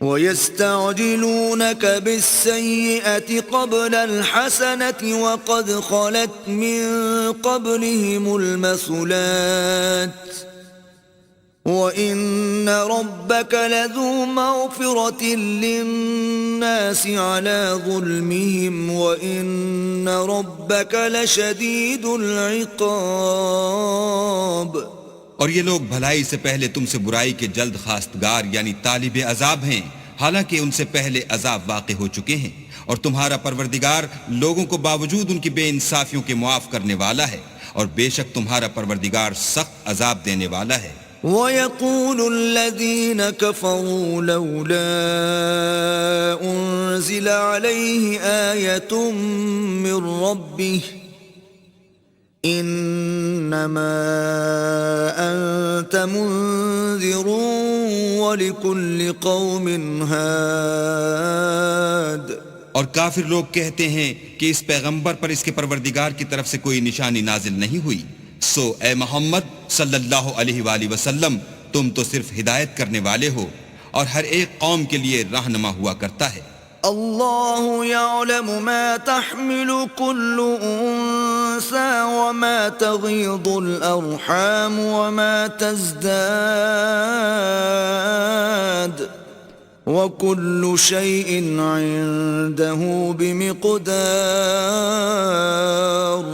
وَيَسْتَعْجِلُونَكَ بِالسَّيِّئَةِ قَبْلَ الْحَسَنَةِ وَقَدْ خَلَتْ مِن قَبْلِهِمُ الْمَثُلَاتُ وَإِنَّ رَبَّكَ لَذُو مَغْفِرَةٍ لِلنَّاسِ عَلَى ظُلْمِهِمْ وَإِنَّ رَبَّكَ لَشَدِيدُ الْعِقَابِ۔ اور یہ لوگ بھلائی سے پہلے تم سے برائی کے جلد خواستگار یعنی طالب عذاب ہیں، حالانکہ ان سے پہلے عذاب واقع ہو چکے ہیں، اور تمہارا پروردگار لوگوں کو باوجود ان کی بے انصافیوں کے معاف کرنے والا ہے، اور بے شک تمہارا پروردگار سخت عذاب دینے والا ہے۔ وَيَقُولُ الَّذِينَ كَفَرُوا لَوْلَا أُنزِلَ عَلَيْهِ آيَةٌ مِّن رَّبِّهِ إِنَّمَا أَنتَ مُنذِرٌ وَلِكُلِّ قَوْمٍ هَادٍ۔ اور کافر لوگ کہتے ہیں کہ اس پیغمبر پر اس کے پروردگار کی طرف سے کوئی نشانی نازل نہیں ہوئی، سو اے محمد صلی اللہ علیہ وآلہ وسلم تم تو صرف ہدایت کرنے والے ہو، اور ہر ایک قوم کے لیے رہنما ہوا کرتا ہے۔ اللہ یعلم ما تحمل كل انثى وما تغيض الارحام وما تزداد وكل شيء عنده بمقدار۔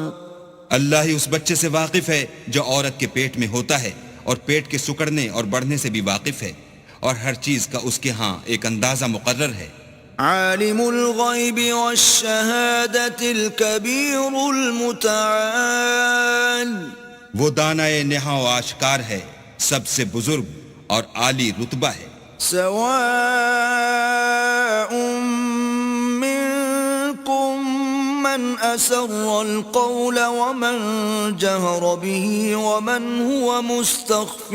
اللہ ہی اس بچے سے واقف ہے جو عورت کے پیٹ میں ہوتا ہے، اور پیٹ کے سکڑنے اور بڑھنے سے بھی واقف ہے، اور ہر چیز کا اس کے ہاں ایک اندازہ مقرر ہے۔ عالم الغیب والشہادۃ الکبیر المتعال۔ وہ دانائے نہا و آشکار ہے، سب سے بزرگ اور عالی رتبہ ہے۔ سواء منکم من اسر القول ومن جہر به ومن هو مستخف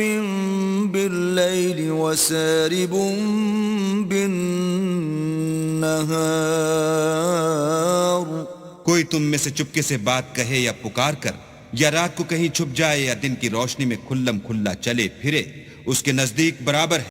باللیل وسارب بالنہار۔ کوئی تم میں سے چپکے سے بات کہے یا پکار کر، یا رات کو کہیں چھپ جائے یا دن کی روشنی میں کھلم کھلا چلے پھرے، اس کے نزدیک برابر ہے۔